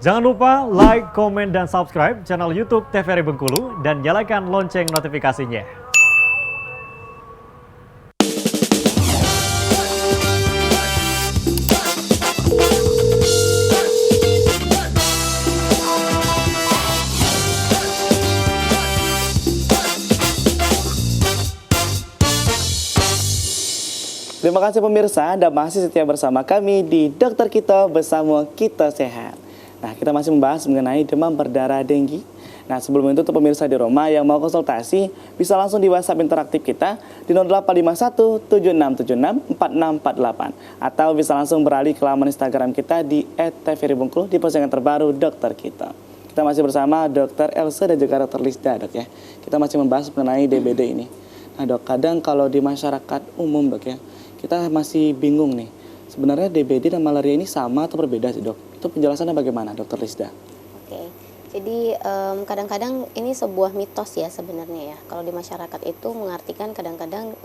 Jangan lupa like, komen, dan subscribe channel YouTube TVRI Bengkulu dan nyalakan lonceng notifikasinya. Terima kasih pemirsa, Anda masih setia bersama kami di Dokter Kita Bersama Kita Sehat. Nah, kita masih membahas mengenai demam berdarah denggi. Nah, sebelum itu untuk pemirsa di rumah yang mau konsultasi, bisa langsung di WhatsApp interaktif kita di 0851 7676 4648. Atau bisa langsung beralih ke laman Instagram kita di @tvribengkulu di postingan terbaru Dokter Kita. Kita masih bersama Dr. Elsa dan juga Dr. Lisda, dok ya. Kita masih membahas mengenai DBD ini. Nah, dok, kadang kalau di masyarakat umum, dok ya, kita masih bingung nih, sebenarnya DBD dan malaria ini sama atau berbeda sih, dok? Itu penjelasannya bagaimana, Dokter Lisda? Oke, jadi kadang-kadang ini sebuah mitos ya sebenarnya ya. Kalau di masyarakat itu mengartikan kadang-kadang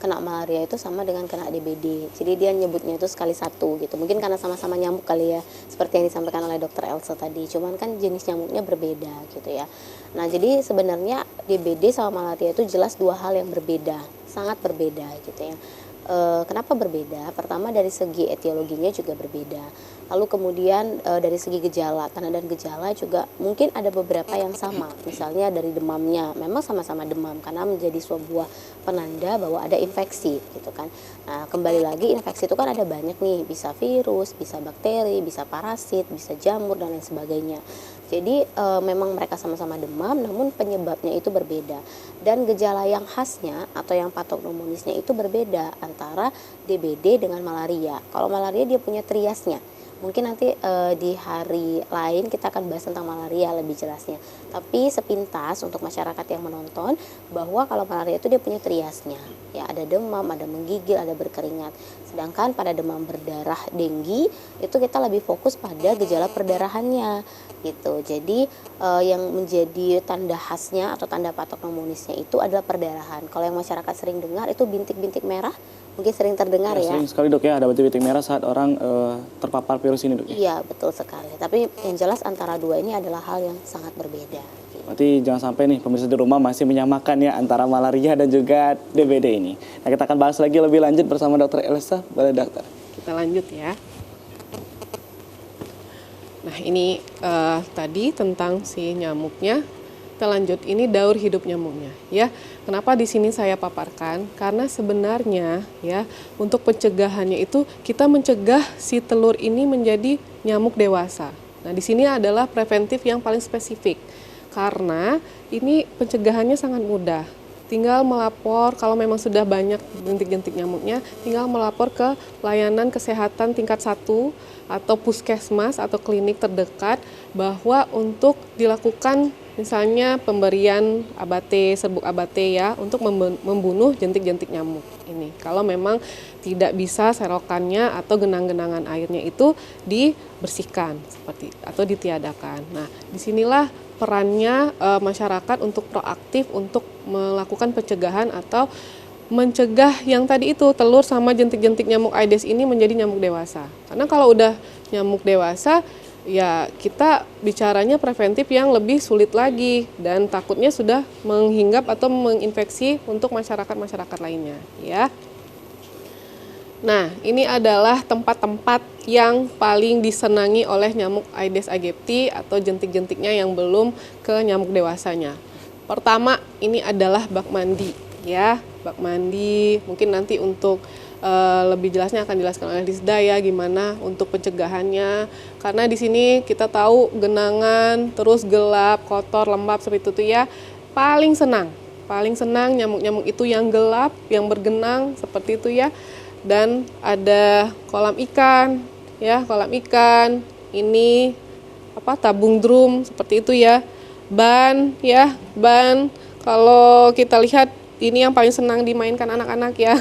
kena malaria itu sama dengan kena DBD. Jadi dia nyebutnya itu sekali satu gitu. Mungkin karena sama-sama nyamuk kali ya, seperti yang disampaikan oleh Dokter Elsa tadi. Cuman kan jenis nyamuknya berbeda gitu ya. Nah, jadi sebenarnya DBD sama malaria itu jelas dua hal yang berbeda, sangat berbeda gitu ya. Kenapa berbeda? Pertama dari segi etiologinya juga berbeda. Lalu kemudian dari segi gejala, tanda dan gejala juga mungkin ada beberapa yang sama. Misalnya dari demamnya, memang sama-sama demam karena menjadi sebuah penanda bahwa ada infeksi gitu kan. Nah, kembali lagi infeksi itu kan ada banyak nih, bisa virus, bisa bakteri, bisa parasit, bisa jamur dan lain sebagainya. Jadi memang mereka sama-sama demam, namun penyebabnya itu berbeda. Dan gejala yang khasnya atau yang patognomonisnya itu berbeda antara DBD dengan malaria. Kalau malaria dia punya triasnya. Mungkin nanti di hari lain kita akan bahas tentang malaria lebih jelasnya. Tapi sepintas untuk masyarakat yang menonton bahwa kalau malaria itu dia punya triasnya. Ya, ada demam, ada menggigil, ada berkeringat. Sedangkan pada demam berdarah denggi itu kita lebih fokus pada gejala perdarahannya gitu. Jadi yang menjadi tanda khasnya atau tanda patognomonisnya itu adalah perdarahan. Kalau yang masyarakat sering dengar itu bintik-bintik merah, mungkin sering terdengar ya. Sering sekali, dok ya, ada bintik-bintik merah saat orang terpapar virus ini, dok ya. Iya, betul sekali. Tapi yang jelas antara dua ini adalah hal yang sangat berbeda. Berarti jangan sampai nih pemirsa di rumah masih menyamakan ya antara malaria dan juga DBD ini. Nah, kita akan bahas lagi lebih lanjut bersama Dr. Elsa. Boleh, dokter? Kita lanjut ya. Nah, ini tadi tentang si nyamuknya. Kita lanjut, ini daur hidup nyamuknya ya. Kenapa di sini saya paparkan? Karena sebenarnya ya untuk pencegahannya itu kita mencegah si telur ini menjadi nyamuk dewasa. Nah, di sini adalah preventif yang paling spesifik. Karena ini pencegahannya sangat mudah. Tinggal melapor kalau memang sudah banyak jentik-jentik nyamuknya, tinggal melapor ke layanan kesehatan tingkat 1 atau puskesmas atau klinik terdekat bahwa untuk dilakukan misalnya pemberian ABT, serbuk ABT ya untuk membunuh jentik-jentik nyamuk ini. Kalau memang tidak bisa serokannya atau genang-genangan airnya itu dibersihkan seperti atau ditiadakan. Nah, disinilah perannya masyarakat untuk proaktif untuk melakukan pencegahan atau mencegah yang tadi itu telur sama jentik-jentik nyamuk Aedes ini menjadi nyamuk dewasa. Karena kalau udah nyamuk dewasa ya kita bicaranya preventif yang lebih sulit lagi dan takutnya sudah menghinggap atau menginfeksi untuk masyarakat-masyarakat lainnya ya. Nah, ini adalah tempat-tempat yang paling disenangi oleh nyamuk Aedes aegypti atau jentik-jentiknya yang belum ke nyamuk dewasanya. Pertama, ini adalah bak mandi ya. Bak mandi, mungkin nanti untuk lebih jelasnya akan dijelaskan oleh Lisda ya gimana untuk pencegahannya. Karena di sini kita tahu genangan, terus gelap, kotor, lembab seperti itu ya. Paling senang nyamuk-nyamuk itu yang gelap, yang bergenang seperti itu ya. Dan ada kolam ikan ya, kolam ikan ini tabung drum seperti itu ya. Ban ya, ban kalau kita lihat ini yang paling senang dimainkan anak-anak ya.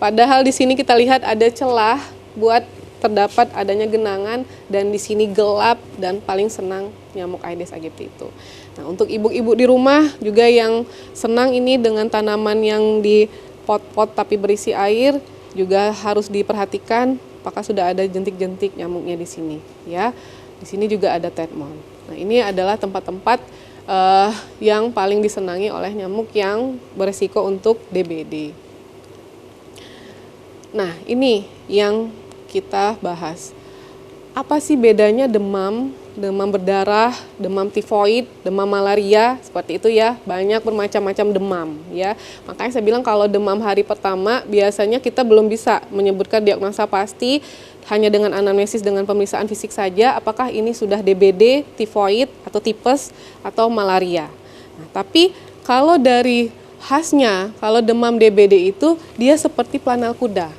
Padahal di sini kita lihat ada celah buat terdapat adanya genangan dan di sini gelap dan paling senang nyamuk Aedes aegypti itu. Nah, untuk ibu-ibu di rumah juga yang senang ini dengan tanaman yang di pot-pot tapi berisi air juga harus diperhatikan apakah sudah ada jentik-jentik nyamuknya di sini ya. Di sini juga ada Tedmond. Nah, ini adalah tempat-tempat yang paling disenangi oleh nyamuk yang beresiko untuk DBD. Nah, ini yang kita bahas. Apa sih bedanya demam berdarah, demam tifoid, demam malaria, seperti itu ya. Banyak bermacam-macam demam ya. Makanya saya bilang kalau demam hari pertama biasanya kita belum bisa menyebutkan diagnosa pasti hanya dengan anamnesis dengan pemeriksaan fisik saja apakah ini sudah DBD, tifoid atau tipes atau malaria. Nah, tapi kalau dari khasnya, kalau demam DBD itu dia seperti planal kuda.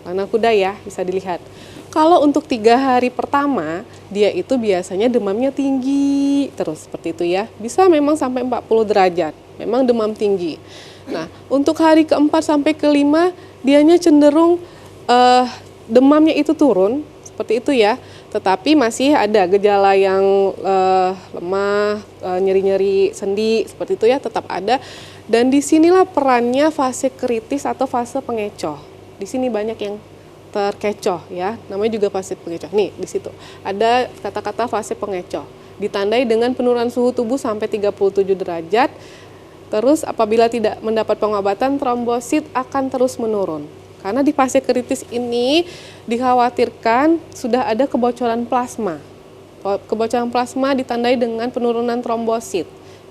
Planal kuda ya, bisa dilihat. Kalau untuk 3 hari pertama, dia itu biasanya demamnya tinggi terus seperti itu ya. Bisa memang sampai 40 derajat, memang demam tinggi. Nah, untuk hari keempat sampai kelima, dianya cenderung demamnya itu turun, seperti itu ya. Tetapi masih ada gejala yang lemah, nyeri-nyeri sendi, seperti itu ya, tetap ada. Dan disinilah perannya fase kritis atau fase pengecoh. Di sini banyak yang terkecoh ya, namanya juga fase pengecoh. Nih, di situ ada kata-kata fase pengecoh. Ditandai dengan penurunan suhu tubuh sampai 37 derajat. Terus apabila tidak mendapat pengobatan, trombosit akan terus menurun. Karena di fase kritis ini dikhawatirkan sudah ada kebocoran plasma. Kebocoran plasma ditandai dengan penurunan trombosit.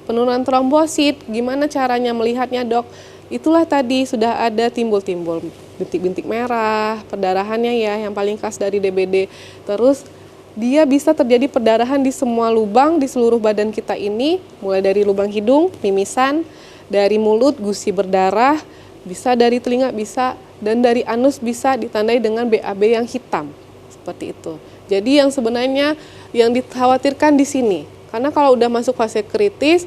Penurunan trombosit, gimana caranya melihatnya, Dok? Itulah tadi sudah ada timbul-timbul bintik-bintik merah, perdarahannya ya yang paling khas dari DBD. Terus dia bisa terjadi perdarahan di semua lubang di seluruh badan kita ini, mulai dari lubang hidung, mimisan, dari mulut, gusi berdarah, bisa dari telinga, bisa, dan dari anus bisa ditandai dengan BAB yang hitam, seperti itu. Jadi yang sebenarnya yang dikhawatirkan di sini, karena kalau udah masuk fase kritis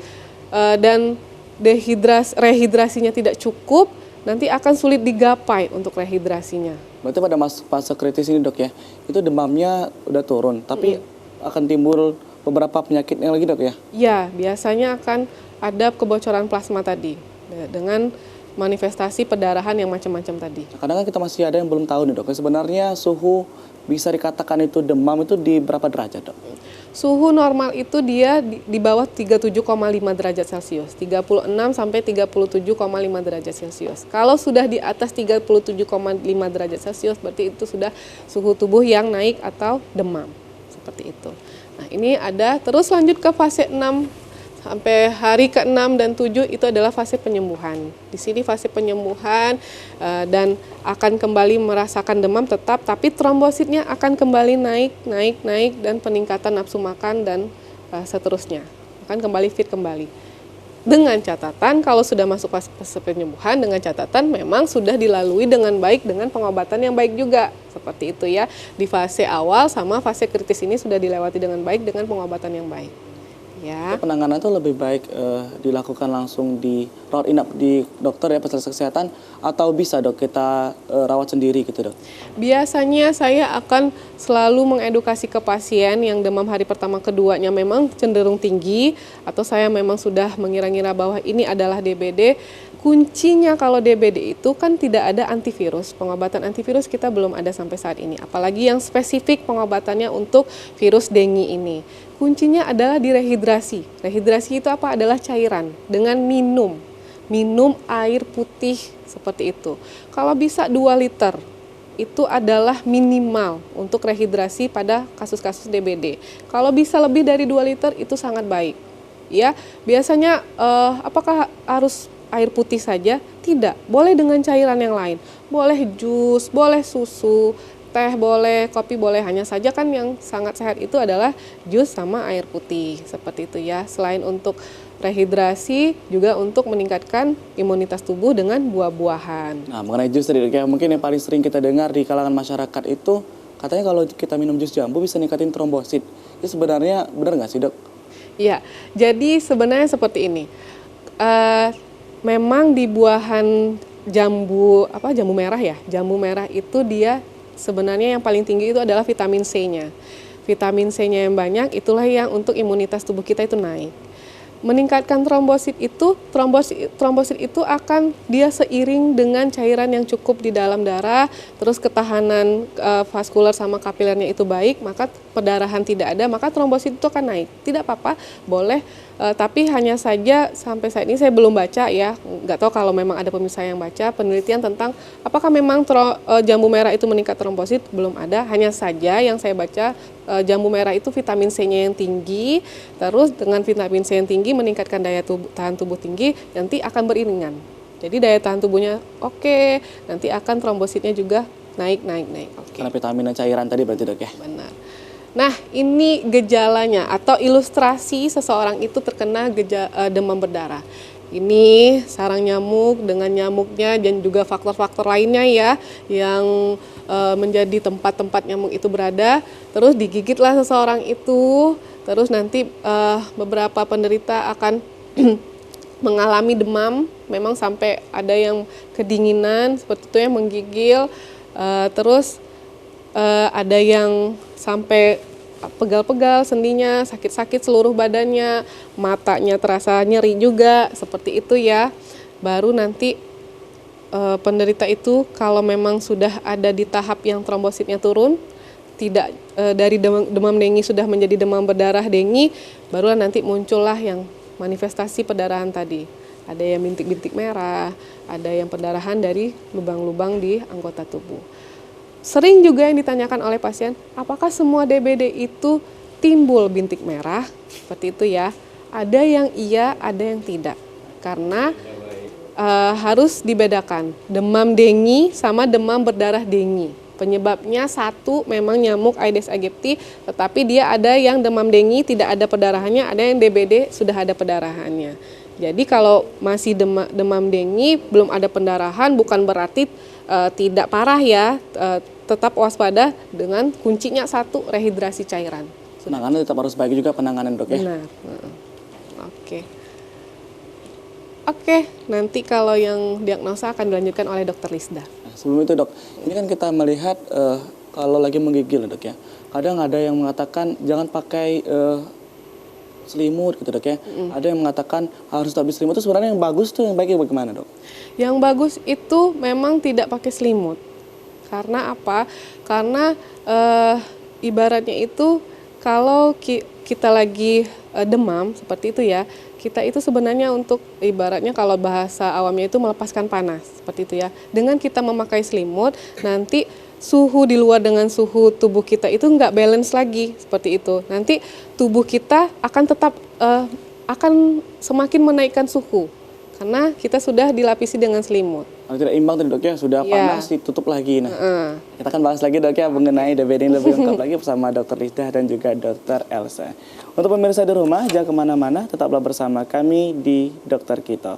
dan rehidrasinya tidak cukup, nanti akan sulit digapai untuk rehidrasinya. Berarti pada fase kritis ini, Dok ya, itu demamnya udah turun, tapi akan timbul beberapa penyakit yang lagi, Dok ya? Ya, biasanya akan ada kebocoran plasma tadi dengan manifestasi perdarahan yang macam-macam tadi. Kadang kan kita masih ada yang belum tahu nih, Dok. Sebenarnya suhu bisa dikatakan itu demam itu di berapa derajat, Dok? Suhu normal itu dia di bawah 37,5 derajat Celcius, 36 sampai 37,5 derajat Celcius. Kalau sudah di atas 37,5 derajat Celcius berarti itu sudah suhu tubuh yang naik atau demam. Seperti itu. Nah, ini ada terus lanjut ke fase 6 sampai hari ke-6 dan 7 itu adalah fase penyembuhan. Di sini fase penyembuhan dan akan kembali merasakan demam tetap, tapi trombositnya akan kembali naik dan peningkatan nafsu makan dan seterusnya. Akan kembali fit kembali. Dengan catatan kalau sudah masuk fase penyembuhan, dengan catatan memang sudah dilalui dengan baik dengan pengobatan yang baik juga. Seperti itu ya. Di fase awal sama fase kritis ini sudah dilewati dengan baik dengan pengobatan yang baik. Ya. Penanganan itu lebih baik dilakukan langsung di rawat inap di dokter ya, fasilitas kesehatan, atau bisa, Dok, kita rawat sendiri gitu, Dok? Biasanya saya akan selalu mengedukasi ke pasien yang demam hari pertama keduanya memang cenderung tinggi atau saya memang sudah mengira-ngira bahwa ini adalah DBD. Kuncinya kalau DBD itu kan tidak ada antivirus, pengobatan antivirus kita belum ada sampai saat ini. Apalagi yang spesifik pengobatannya untuk virus dengue ini. Kuncinya adalah di rehidrasi. Rehidrasi itu apa? Adalah cairan dengan minum air putih seperti itu. Kalau bisa 2 liter, itu adalah minimal untuk rehidrasi pada kasus-kasus DBD. Kalau bisa lebih dari 2 liter itu sangat baik. Ya, biasanya apakah harus air putih saja? Tidak, boleh dengan cairan yang lain. Boleh jus, boleh susu, teh boleh, kopi boleh, hanya saja kan yang sangat sehat itu adalah jus sama air putih, seperti itu ya. Selain untuk rehidrasi, juga untuk meningkatkan imunitas tubuh dengan buah-buahan. Nah, mengenai jus tadi, Dok, ya, mungkin yang paling sering kita dengar di kalangan masyarakat itu, katanya kalau kita minum jus jambu bisa ningkatin trombosit. Itu sebenarnya benar nggak sih, Dok? Iya, jadi sebenarnya seperti ini. Memang di buahan jambu merah ya, jambu merah itu dia sebenarnya yang paling tinggi itu adalah vitamin C-nya. Vitamin C-nya yang banyak itulah yang untuk imunitas tubuh kita itu naik. meningkatkan trombosit itu akan dia seiring dengan cairan yang cukup di dalam darah, terus ketahanan vaskular sama kapilernya itu baik, maka perdarahan tidak ada, maka trombosit itu akan naik. Tidak apa-apa, boleh, tapi hanya saja sampai saat ini saya belum baca ya, nggak tahu kalau memang ada pemirsa yang baca penelitian tentang apakah memang jambu merah itu meningkat trombosit, belum ada. Hanya saja yang saya baca jambu merah itu vitamin C-nya yang tinggi, terus dengan vitamin C yang tinggi meningkatkan daya tahan tubuh tinggi, nanti akan beriringan. Jadi daya tahan tubuhnya oke, nanti akan trombositnya juga naik. Oke. Karena vitamin dan cairan tadi berarti dok ya? Benar. Nah, ini gejalanya atau ilustrasi seseorang itu terkena demam berdarah. Ini sarang nyamuk dengan nyamuknya dan juga faktor-faktor lainnya ya yang menjadi tempat-tempat nyamuk itu berada. Terus digigitlah seseorang itu, terus nanti beberapa penderita akan mengalami demam, memang sampai ada yang kedinginan seperti itu yang menggigil, terus ada yang sampai pegal-pegal sendinya, sakit-sakit seluruh badannya, matanya terasa nyeri juga, seperti itu ya. Baru nanti penderita itu kalau memang sudah ada di tahap yang trombositnya turun, tidak dari demam dengue sudah menjadi demam berdarah dengue, barulah nanti muncullah yang manifestasi perdarahan tadi. Ada yang bintik-bintik merah, ada yang perdarahan dari lubang-lubang di anggota tubuh. Sering juga yang ditanyakan oleh pasien, apakah semua DBD itu timbul bintik merah? Seperti itu ya. Ada yang iya, ada yang tidak. Karena harus dibedakan demam dengue sama demam berdarah dengue. Penyebabnya satu memang nyamuk Aedes aegypti, tetapi dia ada yang demam dengue tidak ada perdarahannya, ada yang DBD sudah ada perdarahannya. Jadi kalau masih demam dengue belum ada pendarahan bukan berarti tidak parah ya, tetap waspada dengan kuncinya satu, rehidrasi cairan. Penanganan tetap harus baik juga penanganan dok ya? Benar. Oke, nanti kalau yang diagnosa akan dilanjutkan oleh dokter Lisda. Nah, sebelum itu dok, ini kan kita melihat kalau lagi menggigil dok ya, kadang ada yang mengatakan jangan pakai selimut gitu dok ya. Ada yang mengatakan harus tetap selimut, itu sebenarnya yang bagus tuh yang baiknya bagaimana dok? Yang bagus itu memang tidak pakai selimut. Karena apa? Karena ibaratnya itu kalau kita lagi demam seperti itu ya, kita itu sebenarnya untuk ibaratnya kalau bahasa awamnya itu melepaskan panas seperti itu ya. Dengan kita memakai selimut, nanti suhu di luar dengan suhu tubuh kita itu nggak balance lagi seperti itu. Nanti tubuh kita akan tetap akan semakin menaikkan suhu karena kita sudah dilapisi dengan selimut. Kalau tidak imbang tadi dok ya, sudah panas ditutup lagi. Nah, kita akan bahas lagi dok ya mengenai DBD yang lebih lengkap lagi bersama dokter Lisda dan juga dokter Elsa. Untuk pemirsa di rumah, jangan kemana-mana, tetaplah bersama kami di Dokter Kita.